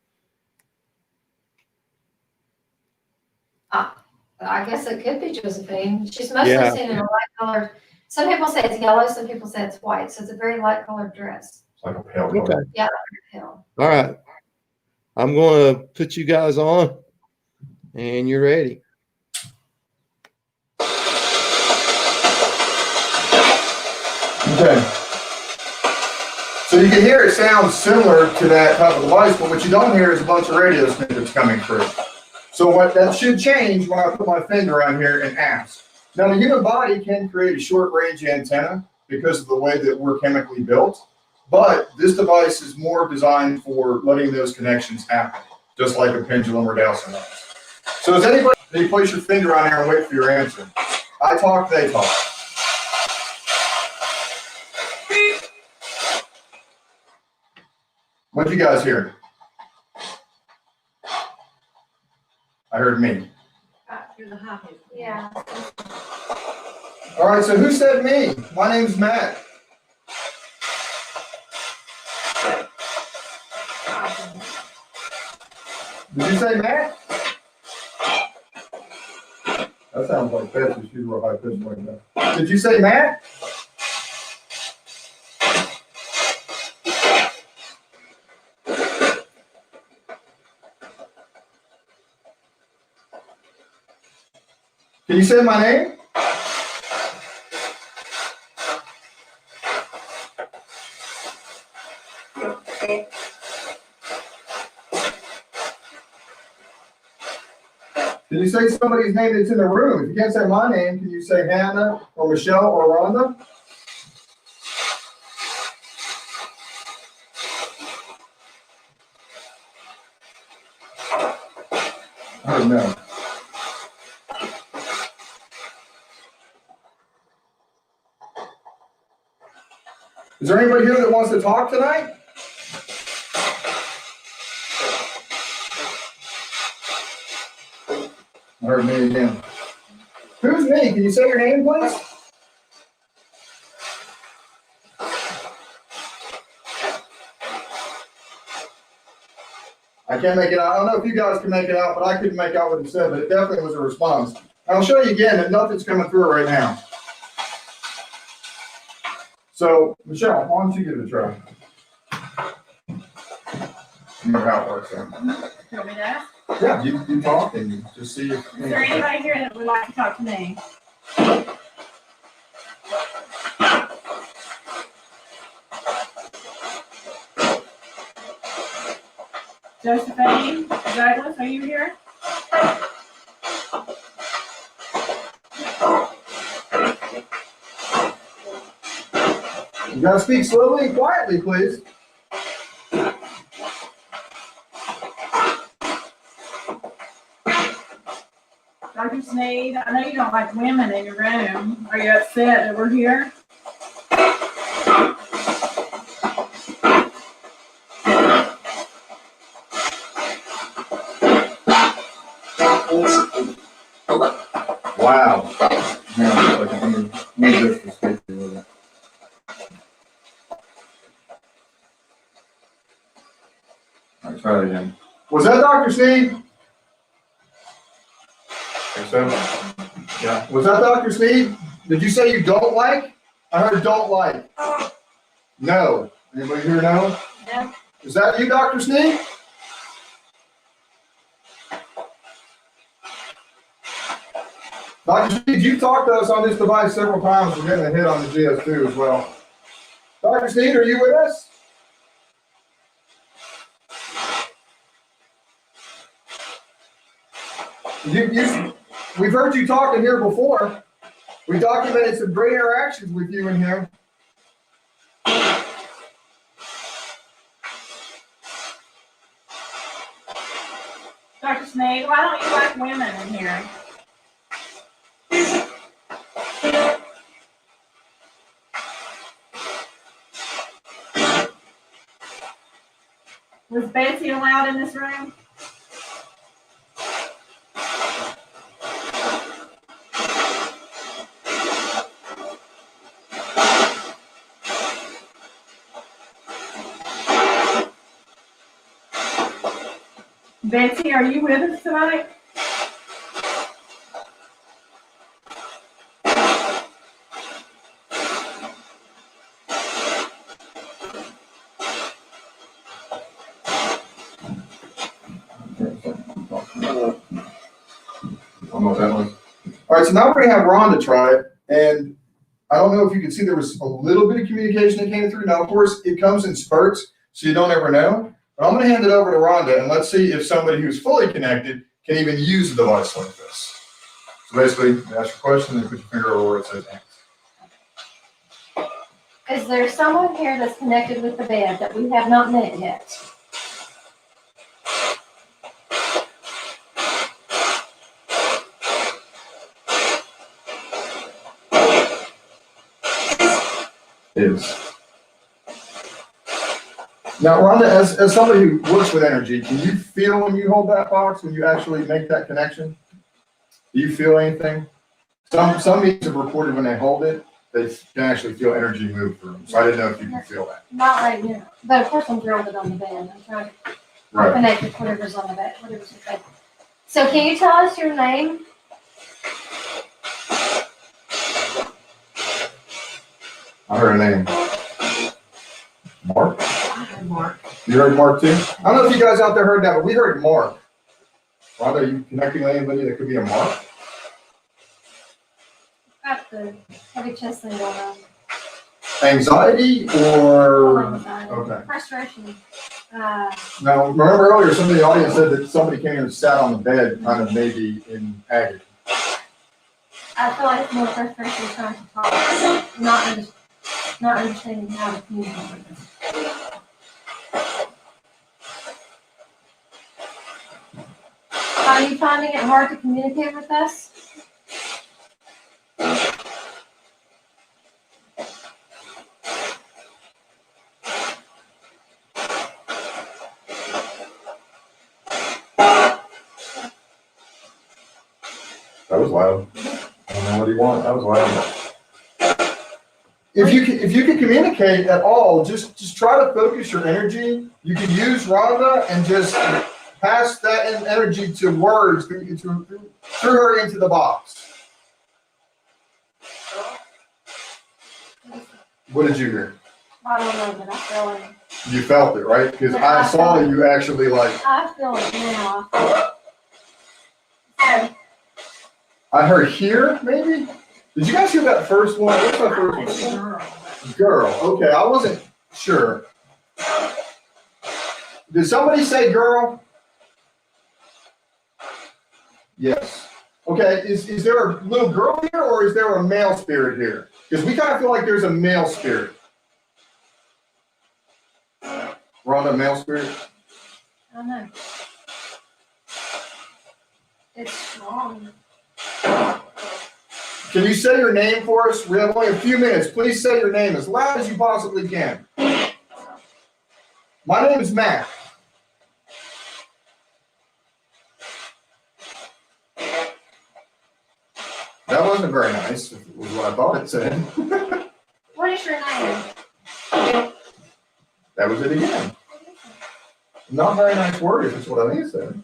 S3: I guess it could be Josephine. She's mostly seen in a light colored. Some people say it's yellow, some people say it's white. So it's a very light colored dress.
S1: It's like a pale color.
S2: Okay.
S3: Yeah, pale.
S2: All right. I'm going to put you guys on, and you're ready.
S1: Okay. So you can hear it sounds similar to that type of device, but what you don't hear is a bunch of radio snippets coming through. So what that should change when I put my finger on here and ask. Now the human body can create a short range antenna because of the way that we're chemically built, but this device is more designed for letting those connections happen, just like a pendulum or dowsing rods. So does anybody, you place your finger on there and wait for your answer. I talk, they talk. What did you guys hear? I heard me.
S3: Yeah.
S1: All right, so who said me? My name's Matt. Did you say Matt? That sounds like Betsy. She's real high pitched like that. Did you say Matt? Can you say my name? Can you say somebody's name that's in the room? If you can't say my name, can you say Hannah or Michelle or Rhonda? I don't know. Is there anybody here that wants to talk tonight? heard me again. Who's me? Can you say your name, please? I can't make it out. I don't know if you guys can make it out, but I couldn't make out what he said, but it definitely was a response. I'll show you again that nothing's coming through right now. So, Michelle, why don't you give it a try? You know how it works.
S5: You want me to ask?
S1: Yeah, you talk and just see if.
S5: Is there anybody here that would like to talk to me? Josephine Douglas, are you here?
S1: You gotta speak slowly and quietly, please.
S5: Dr. Sneed, I know you don't like women in your room. Are you upset that we're here?
S1: Wow. Hang on a second. Let me adjust the speaker a little bit. All right, try it again. Was that Dr. Sneed? Think so? Yeah. Was that Dr. Sneed? Did you say you don't like? I heard don't like. No. Anybody here know?
S5: No.
S1: Is that you, Dr. Sneed? Dr. Sneed, you've talked to us on this device several times. We're getting a hit on the GS2 as well. Dr. Sneed, are you with us? We've heard you talking here before. We documented some great interactions with you in here.
S5: Dr. Sneed, why don't you like women in here? Was Betsy allowed in this room? Betsy, are you with us tonight?
S1: I don't know what that was. All right, so now we're gonna have Rhonda try it, and I don't know if you can see there was a little bit of communication that came through. Now, of course, it comes in spurts, so you don't ever know. But I'm gonna hand it over to Rhonda, and let's see if somebody who's fully connected can even use a device like this. So basically, you ask your question, and put your finger over where it says answer.
S3: Is there someone here that's connected with the bed that we have not met yet?
S1: Is. Now, Rhonda, as somebody who works with energy, can you feel when you hold that box, when you actually make that connection? Do you feel anything? Some mediums have reported when they hold it, they can actually feel energy move through them. So I didn't know if you can feel that.
S3: Not right now, but of course I'm drilled it on the bed. I'm trying to connect with whatever's on the bed, whatever's on the bed. So can you tell us your name?
S1: I heard a name. Mark?
S4: I heard Mark.
S1: You heard Mark too? I don't know if you guys out there heard that, but we heard Mark. Rhonda, are you connecting with anybody that could be a Mark?
S3: Got the heavy chest thing going on.
S1: Anxiety or?
S3: Anxiety.
S1: Okay.
S3: Frustration.
S1: Now, remember earlier, some of the audience said that somebody came in and sat on the bed, kind of maybe in agony.
S3: I feel like it's more frustration trying to talk, not understanding how to communicate with us. Are you finding it hard to communicate with us?
S1: That was loud. I don't know what he wants. That was loud. If you can communicate at all, just try to focus your energy. You can use Rhonda and just pass that energy to words through her into the box. What did you hear?
S3: I don't know, but I feel it.
S1: You felt it, right? Because
S3: Yeah,
S1: I
S3: I
S1: saw
S3: felt it.
S1: you actually like.
S3: I feel it now.
S1: I heard here, maybe? Did you guys hear that first one? What's that first one?
S5: Girl.
S1: Girl. Okay, I wasn't sure. Did somebody say girl? Yes. Okay, is there a little girl here or is there a male spirit here? Because we kind of feel like there's a male spirit. We're on the male spirit?
S3: I don't know. It's strong.
S1: Can you say your name for us? We have only a few minutes. Please say your name as loud as you possibly can. My name is Matt. That wasn't very nice, was what I thought it said.
S3: What is your name?
S1: That was it again. Not very nice word, if it's what I think it said.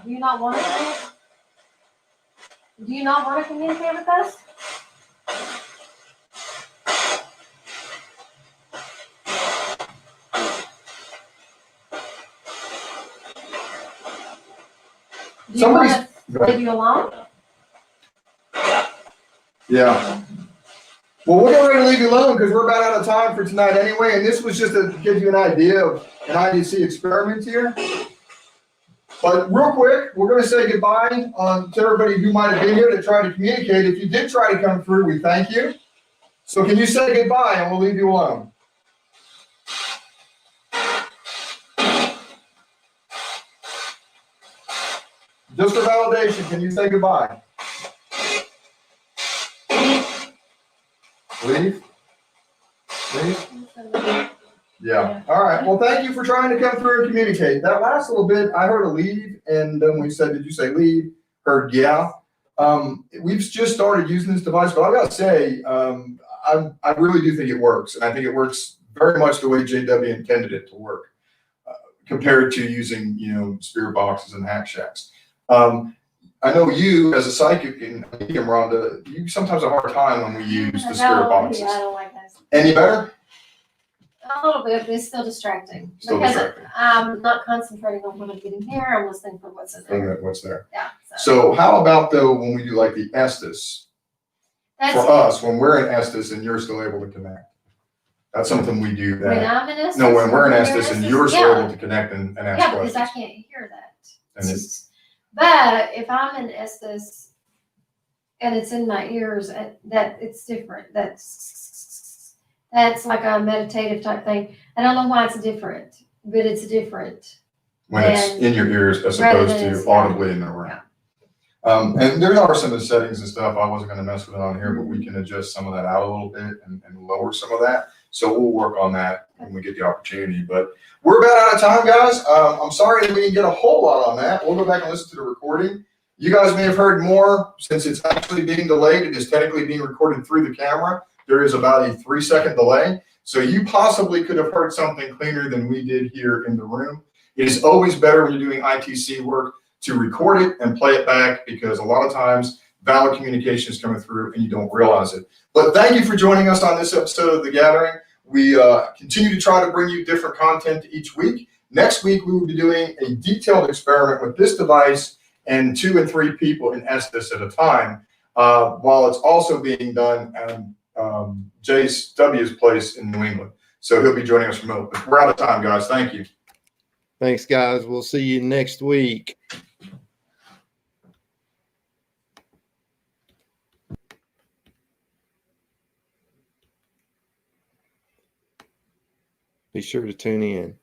S3: Do you not want to? Do you not want to communicate with us? Do you want
S1: Somebody's.
S3: to leave you alone?
S1: Yeah. Well, we're getting ready to leave you alone because we're about out of time for tonight anyway, and this was just to give you an idea of an IDC experiment here. But real quick, we're going to say goodbye to everybody who might have been here to try to communicate. If you did try to come through, we thank you. So can you say goodbye and we'll leave you alone? Just for validation, can you say goodbye? Leave? Leave? Yeah. All right. Well, thank you for trying to come through and communicate. That last little bit, I heard a leave, and then we said, did you say leave? Heard yeah. We've just started using this device, but I got to say, I really do think it works, and I think it works very much the way JW intended it to work, compared to using, spirit boxes and hack shacks. I know you, as a psychic and medium, Rhonda, you sometimes have a hard time when we use the spirit boxes.
S3: Yeah, I don't like those.
S1: Any better?
S3: A little bit, but it's still distracting.
S1: Still
S3: because
S1: distracting.
S3: I'm not concentrating on what I'm getting here. I'm listening for what's in there.
S1: What's there?
S3: Yeah.
S1: So how about though when we do like the Estes
S3: That's
S1: for us, when we're in Estes and you're still able to connect? That's something we do
S3: when
S1: that.
S3: I'm in Estes.
S1: No, when we're in
S3: you're
S1: Estes and you're still
S3: yeah.
S1: able to connect and ask
S3: Yeah,
S1: questions.
S3: because I can't hear that.
S1: And it's,
S3: But if I'm in Estes and it's in my ears, that it's different. That's like a meditative type thing. I don't know why it's different, but it's different.
S1: when it's in your ears as
S3: rather
S1: opposed
S3: than
S1: to
S3: it's-
S1: audibly in the room.
S3: Yeah.
S1: And there are some of the settings and stuff. I wasn't going to mess with it on here, but we can adjust some of that out a little bit and lower some of that. So we'll work on that when we get the opportunity. But we're about out of time, guys. I'm sorry that we didn't get a whole lot on that. We'll go back and listen to the recording. You guys may have heard more since it's actually being delayed. It is technically being recorded through the camera. There is about a 3-second delay. So you possibly could have heard something cleaner than we did here in the room. It is always better when you're doing ITC work to record it and play it back, because a lot of times valid communication is coming through and you don't realize it. But thank you for joining us on this episode of The Gathering. We continue to try to bring you different content each week. Next week, we will be doing a detailed experiment with this device and 2 and 3 people in Estes at a time, while it's also being done at JW's place in New England. So he'll be joining us remotely. We're out of time, guys. Thank you.
S2: Thanks, guys. We'll see you next week. Be sure to tune in.